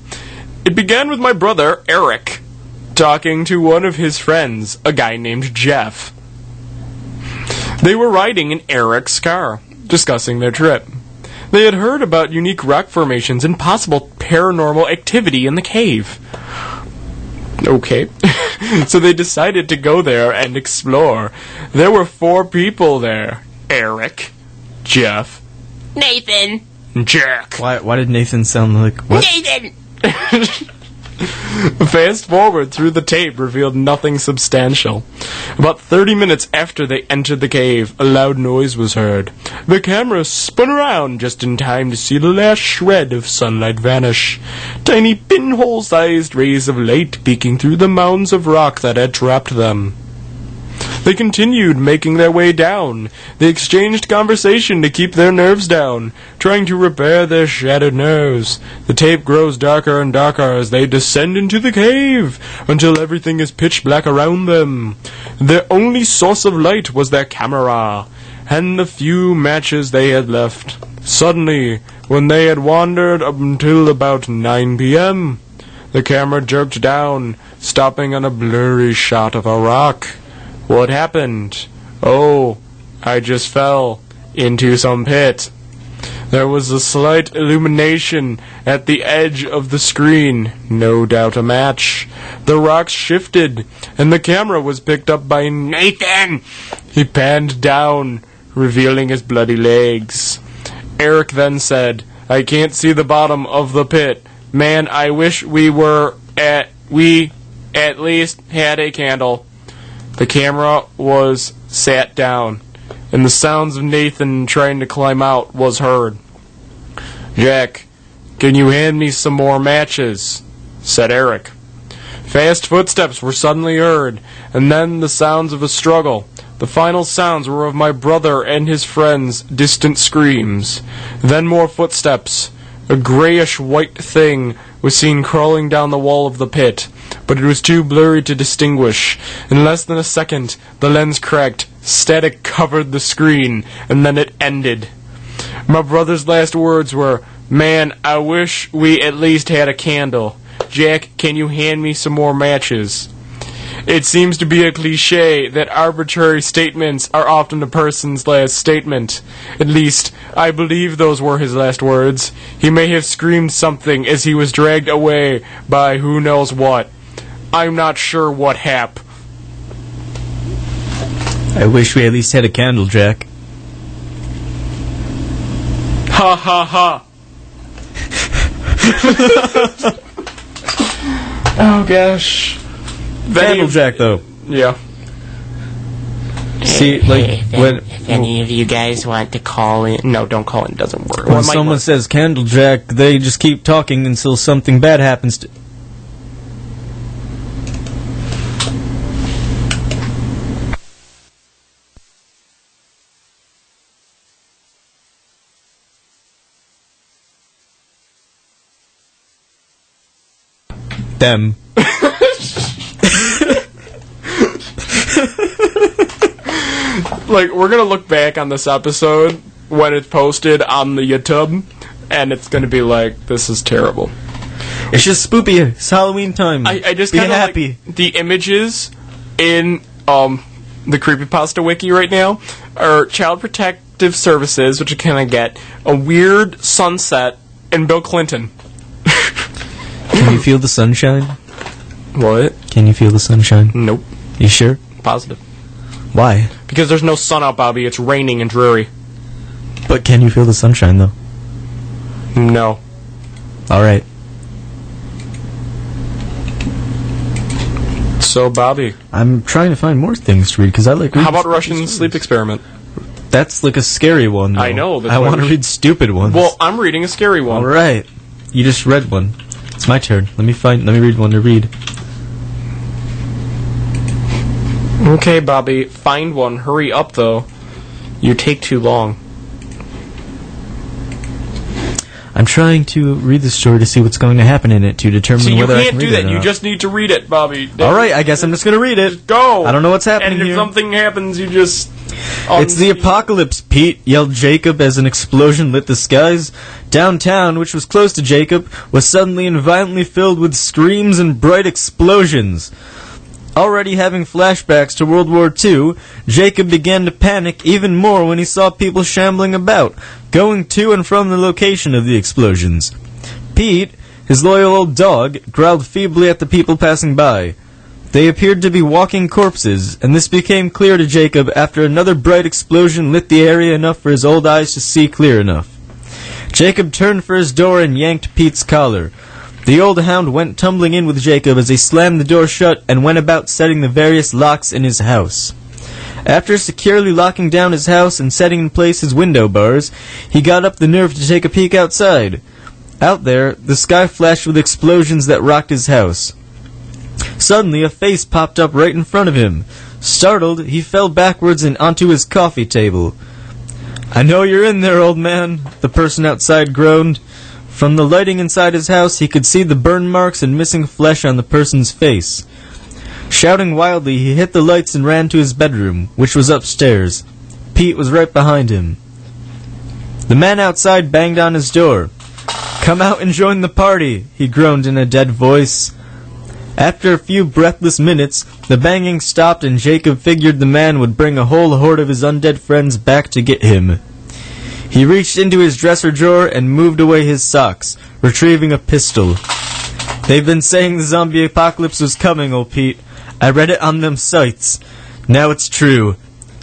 It began with my brother, Eric, talking to one of his friends, a guy named Jeff. They were riding in Eric's car, discussing their trip. They had heard about unique rock formations and possible paranormal activity in the cave. Okay. So they decided to go there and explore. There were 4 people there. Eric, Jeff, Nathan. Jack. Why did Nathan sound like what? Nathan. Fast forward through the tape revealed nothing substantial. About 30 minutes after they entered the cave, a loud noise was heard. The camera spun around just in time to see the last shred of sunlight vanish. Tiny pinhole-sized rays of light peeking through the mounds of rock that had trapped them. They continued making their way down. They exchanged conversation to keep their nerves down, trying to repair their shattered nerves. The tape grows darker and darker as they descend into the cave, until everything is pitch black around them. Their only source of light was their camera, and the few matches they had left. Suddenly, when they had wandered up until about 9 p.m., the camera jerked down, stopping on a blurry shot of a rock. What happened? Oh, I just fell into some pit. There was a slight illumination at the edge of the screen, no doubt a match. The rocks shifted, and the camera was picked up by Nathan. He panned down, revealing his bloody legs. Eric then said, "I can't see the bottom of the pit. Man, I wish we at least had a candle." The camera was sat down, and the sounds of Nathan trying to climb out was heard. "Jack, can you hand me some more matches?" said Eric. Fast footsteps were suddenly heard, and then the sounds of a struggle. The final sounds were of my brother and his friends' distant screams. Then more footsteps. A grayish-white thing was seen crawling down the wall of the pit, but it was too blurry to distinguish. In less than a second, the lens cracked, static covered the screen, and then it ended. My brother's last words were, "Man, I wish we at least had a candle. Jack, can you hand me some more matches?" It seems to be a cliche that arbitrary statements are often a person's last statement. At least, I believe those were his last words. He may have screamed something as he was dragged away by who knows what. I'm not sure what happened. I wish we at least had a candle, Jack. Ha ha ha. Oh gosh. Candle Jack, though. Yeah. See, like, if any of you guys want to call in... No, don't call in. It doesn't work. when someone says Candle Jack, they just keep talking until something bad happens to... them. Like, we're gonna look back on this episode when it's posted on the YouTube, and it's gonna be like, this is terrible. It's just spoopy. It's Halloween time. I just be kind of happy. like the images in the Creepypasta wiki right now are Child Protective Services, which you kind of get, a weird sunset, and Bill Clinton. Can you feel the sunshine? What? Can you feel the sunshine? Nope. You sure? Positive. Why? Because there's no sun out, Bobby. It's raining and dreary. But can you feel the sunshine, though? No. Alright. So, Bobby. I'm trying to find more things to read, because I like reading. How about Russian Sleep Experiment? That's like a scary one, though. I know. That's I why want to read stupid ones. Well, I'm reading a scary one. Alright. You just read one. It's my turn. Let me read one to read. Okay, Bobby. Find one. Hurry up, though. You take too long. I'm trying to read the story to see what's going to happen in it to determine See, you whether I can't can do read it that. or You not. just need to read it, Bobby. Alright, I guess I'm just going to read it. Go! I don't know what's happening And if here. something happens, you just... It's the apocalypse, Pete, yelled Jacob as an explosion lit the skies. Downtown, which was close to Jacob, was suddenly and violently filled with screams and bright explosions. Already having flashbacks to World War II, Jacob began to panic even more when he saw people shambling about, going to and from the location of the explosions. Pete, his loyal old dog, growled feebly at the people passing by. They appeared to be walking corpses, and this became clear to Jacob after another bright explosion lit the area enough for his old eyes to see clear enough. Jacob turned for his door and yanked Pete's collar. The old hound went tumbling in with Jacob as he slammed the door shut and went about setting the various locks in his house. After securely locking down his house and setting in place his window bars, he got up the nerve to take a peek outside. Out there, the sky flashed with explosions that rocked his house. Suddenly, a face popped up right in front of him. Startled, he fell backwards and onto his coffee table. "I know you're in there, old man," the person outside groaned. From the lighting inside his house, he could see the burn marks and missing flesh on the person's face. Shouting wildly, he hit the lights and ran to his bedroom, which was upstairs. Pete was right behind him. The man outside banged on his door. "Come out and join the party," he groaned in a dead voice. After a few breathless minutes, the banging stopped and Jacob figured the man would bring a whole horde of his undead friends back to get him. He reached into his dresser drawer and moved away his socks, retrieving a pistol. "They've been saying the zombie apocalypse was coming, old Pete. I read it on them sites. Now it's true.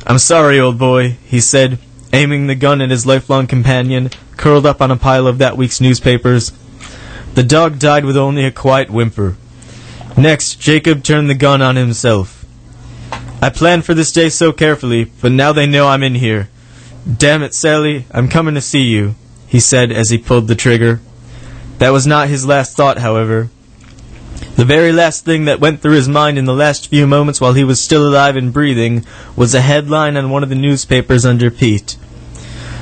I'm sorry, old boy," he said, aiming the gun at his lifelong companion, curled up on a pile of that week's newspapers. The dog died with only a quiet whimper. Next, Jacob turned the gun on himself. "I planned for this day so carefully, but now they know I'm in here. Damn it, Sally, I'm coming to see you," he said as he pulled the trigger. That was not his last thought, however. The very last thing that went through his mind in the last few moments while he was still alive and breathing was a headline on one of the newspapers under Pete.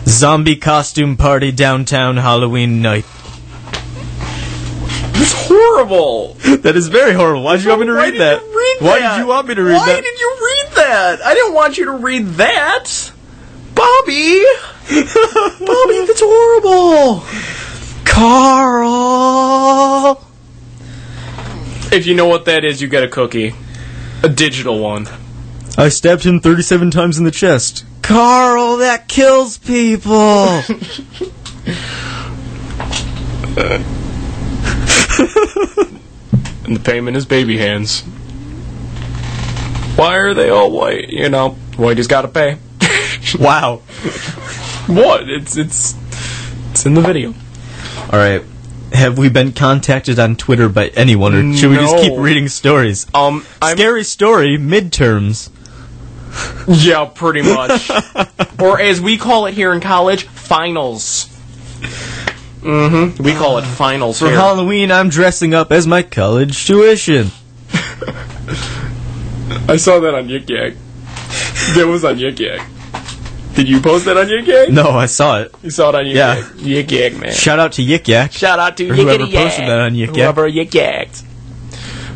Zombie costume party downtown Halloween night. It's horrible. That is very horrible. Why did you want me to read that? Why did you want me to read that? Why did you read that? I didn't want you to read that. Bobby! Bobby, that's horrible. Carl! If you know what that is, you get a cookie. A digital one. I stabbed him 37 times in the chest. Carl, that kills people! And the payment is baby hands. Why are they all white? You know, whitey's gotta pay. Wow. What? It's in the video. Alright. Have we been contacted on Twitter by anyone, or should we just keep reading stories? Scary story, midterms. Yeah, pretty much. Or as we call it here in college, finals. Mm-hmm. We call it finals For here. Halloween, I'm dressing up as my college tuition. I saw that on Yik Yak. That was on Yik Yak. Did you post that on Yik Yak? No, I saw it. You saw it on Yik Yeah. Yak. Yik Yak, man. Shout out to Yik Yak. Shout out to Or Yickety whoever Yak. posted that on Yik Yak. Whoever Yik Yacked.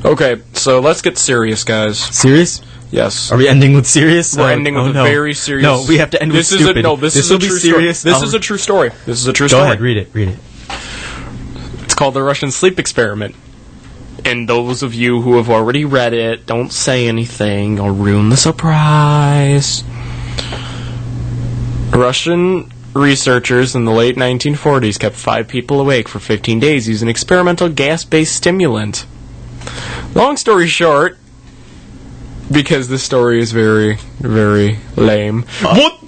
Okay, so let's get serious, guys. Serious? Yes. Are we ending with serious? We're ending with a very serious... No, we have to end with stupid. This is will a be true serious. story. This is a true story. This is a true Go story. ahead, read it. It's called the Russian sleep experiment. And those of you who have already read it, don't say anything. I'll ruin the surprise. Russian researchers in the late 1940s kept 5 people awake for 15 days using experimental gas-based stimulant. Long story short, because this story is very, very lame. What?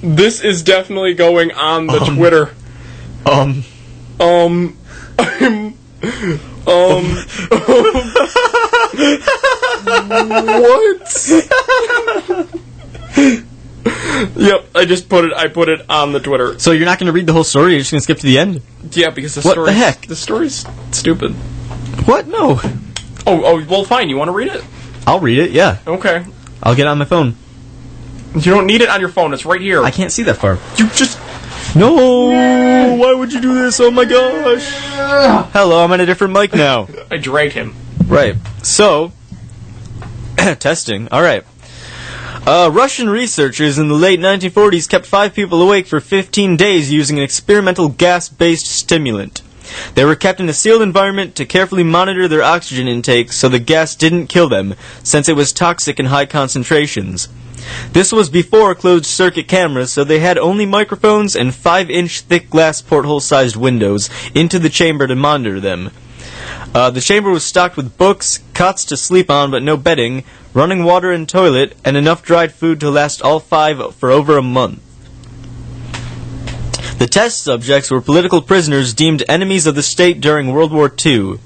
This is definitely going on the Twitter. What? Yep, I put it on the Twitter. So you're not going to read the whole story? You're just going to skip to the end? Yeah, because What the heck? The story's stupid. What? No. Oh, well, fine. You want to read it? I'll read it, yeah. Okay. I'll get it on my phone. You don't need it on your phone. It's right here. I can't see that far. You just... No! Why would you do this? Oh my gosh! Hello, I'm on a different mic now. I dragged him. Right. So, testing. Alright. Russian researchers in the late 1940s kept 5 people awake for 15 days using an experimental gas-based stimulant. They were kept in a sealed environment to carefully monitor their oxygen intake so the gas didn't kill them, since it was toxic in high concentrations. This was before closed-circuit cameras, so they had only microphones and 5-inch thick glass porthole-sized windows into the chamber to monitor them. The chamber was stocked with books, cots to sleep on but no bedding, running water and toilet, and enough dried food to last all 5 for over a month. The test subjects were political prisoners deemed enemies of the state during World War II.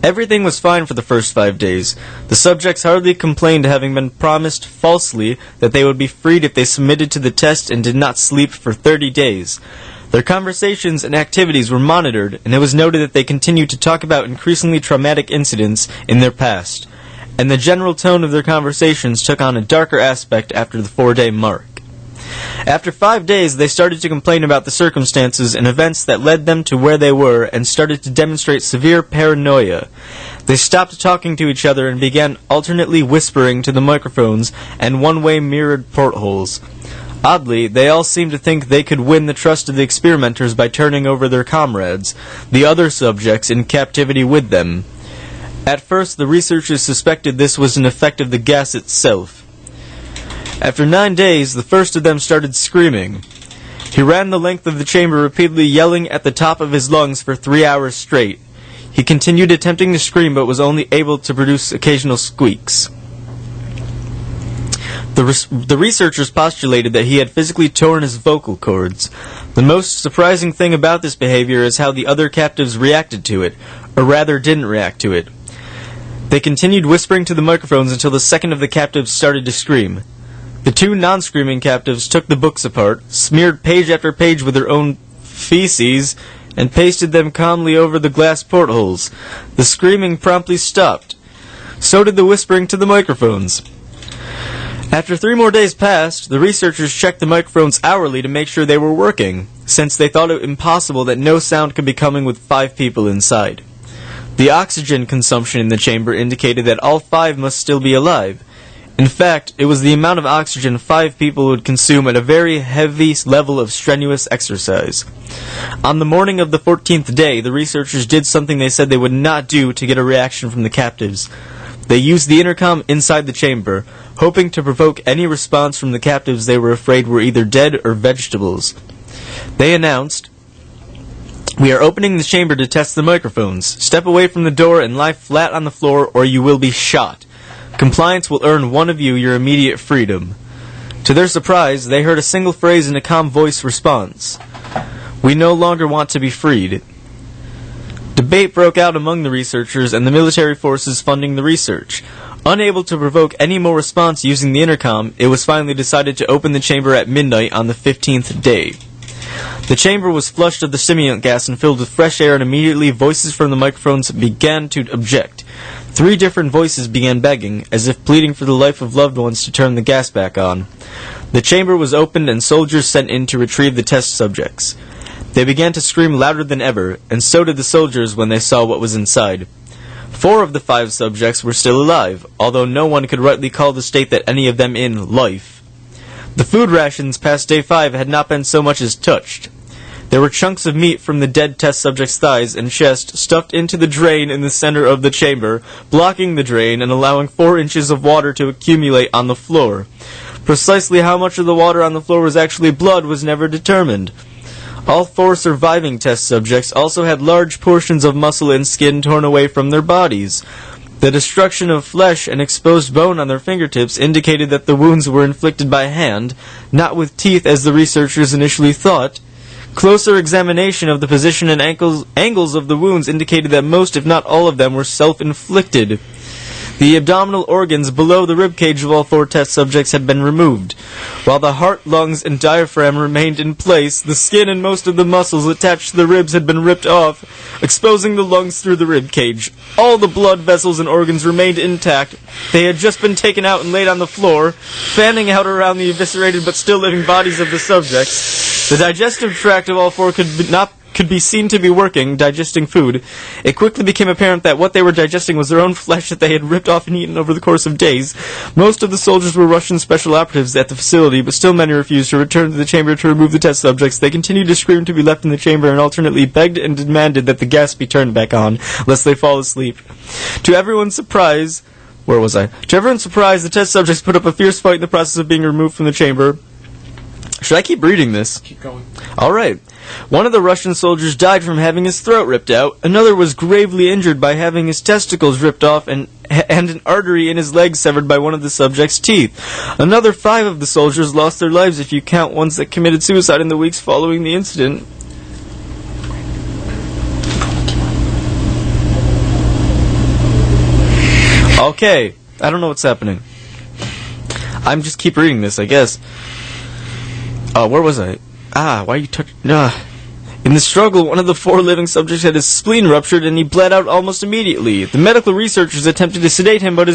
Everything was fine for the first 5 days. The subjects hardly complained, having been promised falsely that they would be freed if they submitted to the test and did not sleep for 30 days. Their conversations and activities were monitored, and it was noted that they continued to talk about increasingly traumatic incidents in their past, and the general tone of their conversations took on a darker aspect after the 4-day mark. After 5 days, they started to complain about the circumstances and events that led them to where they were and started to demonstrate severe paranoia. They stopped talking to each other and began alternately whispering to the microphones and one-way mirrored portholes. Oddly, they all seemed to think they could win the trust of the experimenters by turning over their comrades, the other subjects in captivity with them. At first, the researchers suspected this was an effect of the gas itself. After 9 days, the first of them started screaming. He ran the length of the chamber repeatedly yelling at the top of his lungs for 3 hours straight. He continued attempting to scream but was only able to produce occasional squeaks. The researchers postulated that he had physically torn his vocal cords. The most surprising thing about this behavior is how the other captives reacted to it, or rather didn't react to it. They continued whispering to the microphones until the second of the captives started to scream. The two non-screaming captives took the books apart, smeared page after page with their own feces, and pasted them calmly over the glass portholes. The screaming promptly stopped. So did the whispering to the microphones. After 3 more days passed, the researchers checked the microphones hourly to make sure they were working, since they thought it impossible that no sound could be coming with 5 people inside. The oxygen consumption in the chamber indicated that all 5 must still be alive. In fact, it was the amount of oxygen 5 people would consume at a very heavy level of strenuous exercise. On the morning of the 14th day, the researchers did something they said they would not do to get a reaction from the captives. They used the intercom inside the chamber, hoping to provoke any response from the captives they were afraid were either dead or vegetables. They announced, "We are opening the chamber to test the microphones. Step away from the door and lie flat on the floor or you will be shot. Compliance will earn one of you your immediate freedom." To their surprise, they heard a single phrase in a calm voice response. "We no longer want to be freed." Debate broke out among the researchers and the military forces funding the research. Unable to provoke any more response using the intercom, it was finally decided to open the chamber at midnight on the 15th day. The chamber was flushed of the stimulant gas and filled with fresh air, and immediately voices from the microphones began to object. 3 different voices began begging, as if pleading for the life of loved ones, to turn the gas back on. The chamber was opened and soldiers sent in to retrieve the test subjects. They began to scream louder than ever, and so did the soldiers when they saw what was inside. 4 of the 5 subjects were still alive, although no one could rightly call the state that any of them in life. The food rations past day 5 had not been so much as touched. There were chunks of meat from the dead test subject's thighs and chest stuffed into the drain in the center of the chamber, blocking the drain and allowing 4 inches of water to accumulate on the floor. Precisely how much of the water on the floor was actually blood was never determined. All 4 surviving test subjects also had large portions of muscle and skin torn away from their bodies. The destruction of flesh and exposed bone on their fingertips indicated that the wounds were inflicted by hand, not with teeth as the researchers initially thought. Closer examination of the position and angles of the wounds indicated that most, if not all of them, were self-inflicted. The abdominal organs below the ribcage of all 4 test subjects had been removed. While the heart, lungs, and diaphragm remained in place, the skin and most of the muscles attached to the ribs had been ripped off, exposing the lungs through the ribcage. All the blood vessels and organs remained intact. They had just been taken out and laid on the floor, fanning out around the eviscerated but still living bodies of the subjects. The digestive tract of all 4 could be seen to be working, digesting food. It quickly became apparent that what they were digesting was their own flesh that they had ripped off and eaten over the course of days. Most of the soldiers were Russian special operatives at the facility, but still many refused to return to the chamber to remove the test subjects. They continued to scream to be left in the chamber and alternately begged and demanded that the gas be turned back on, lest they fall asleep. To everyone's surprise, the test subjects put up a fierce fight in the process of being removed from the chamber. Should I keep reading this? Keep going. All right. One of the Russian soldiers died from having his throat ripped out. Another was gravely injured by having his testicles ripped off and an artery in his leg severed by one of the subject's teeth. Another 5 of the soldiers lost their lives if you count ones that committed suicide in the weeks following the incident. Okay. I don't know what's happening. I'm just keep reading this, I guess. Where was I? Why you touch... In the struggle, one of the 4 living subjects had his spleen ruptured and he bled out almost immediately. The medical researchers attempted to sedate him, but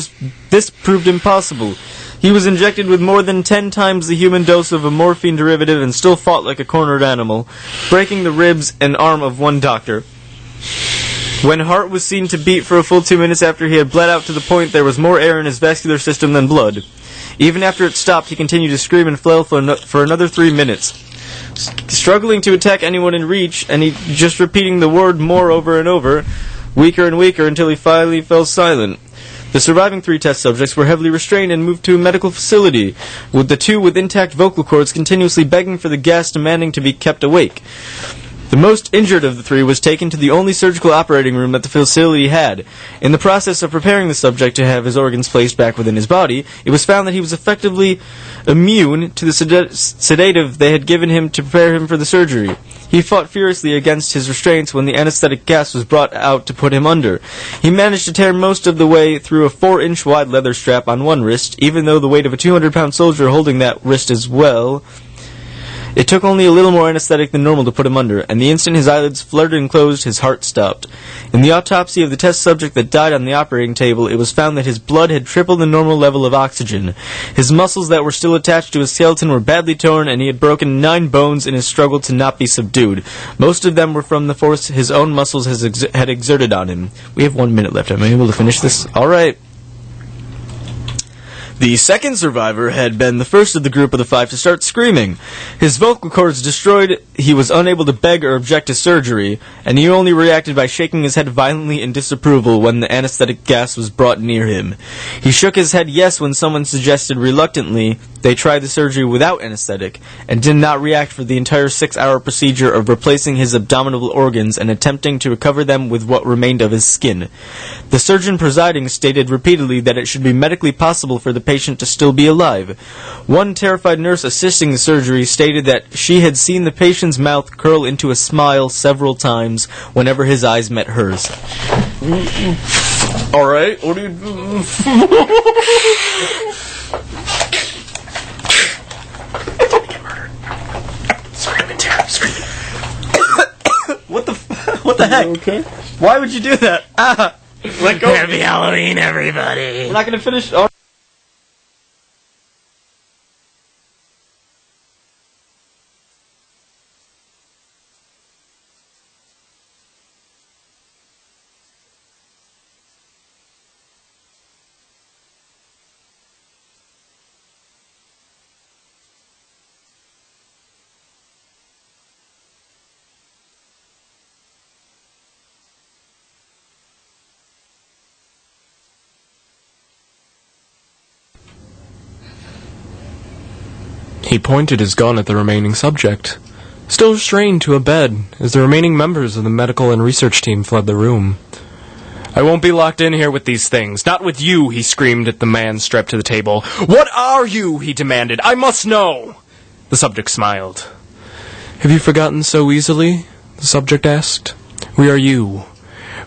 this proved impossible. He was injected with more than 10 times the human dose of a morphine derivative and still fought like a cornered animal, breaking the ribs and arm of one doctor. When heart was seen to beat for a full 2 minutes after he had bled out to the point there was more air in his vascular system than blood. Even after it stopped, he continued to scream and flail for another 3 minutes, struggling to attack anyone in reach, and he just repeating the word more over and over, weaker and weaker, until he finally fell silent. The surviving 3 test subjects were heavily restrained and moved to a medical facility, with the 2 with intact vocal cords continuously begging for the gas, demanding to be kept awake. The most injured of the three was taken to the only surgical operating room that the facility had. In the process of preparing the subject to have his organs placed back within his body, it was found that he was effectively immune to the sedative they had given him to prepare him for the surgery. He fought furiously against his restraints when the anesthetic gas was brought out to put him under. He managed to tear most of the way through a 4-inch wide leather strap on one wrist, even though the weight of a 200-pound soldier holding that wrist as well. It took only a little more anesthetic than normal to put him under, and the instant his eyelids fluttered and closed, his heart stopped. In the autopsy of the test subject that died on the operating table, it was found that his blood had tripled the normal level of oxygen. His muscles that were still attached to his skeleton were badly torn, and he had broken 9 bones in his struggle to not be subdued. Most of them were from the force his own muscles had exerted on him. We have 1 minute left. Am I able to finish this? All right. The second survivor had been the first of the group of the 5 to start screaming. His vocal cords destroyed, he was unable to beg or object to surgery, and he only reacted by shaking his head violently in disapproval when the anesthetic gas was brought near him. He shook his head yes when someone suggested reluctantly they try the surgery without anesthetic, and did not react for the entire 6-hour procedure of replacing his abdominal organs and attempting to recover them with what remained of his skin. The surgeon presiding stated repeatedly that it should be medically possible for the patient to still be alive. One terrified nurse assisting the surgery stated that she had seen the patient's mouth curl into a smile several times whenever his eyes met hers. All right, what do you do? What the heck? Okay. Why would you do that? Ah! Let go. Happy Halloween, everybody. We're not going to finish... Oh. He pointed his gun at the remaining subject, still restrained to a bed as the remaining members of the medical and research team fled the room. "I won't be locked in here with these things. Not with you," he screamed at the man strapped to the table. "What are you?" he demanded. "I must know." The subject smiled. "Have you forgotten so easily?" the subject asked. "We are you.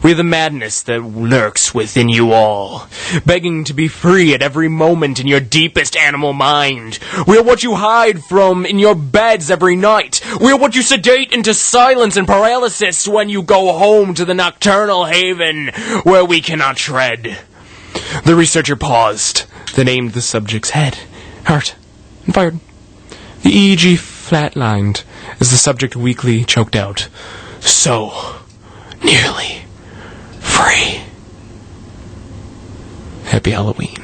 We are the madness that lurks within you all, begging to be free at every moment in your deepest animal mind. We are what you hide from in your beds every night. We are what you sedate into silence and paralysis when you go home to the nocturnal haven where we cannot tread." The researcher paused, then aimed the subject's head, heart, and fired. The EEG flatlined as the subject weakly choked out, "So nearly free." Happy Halloween.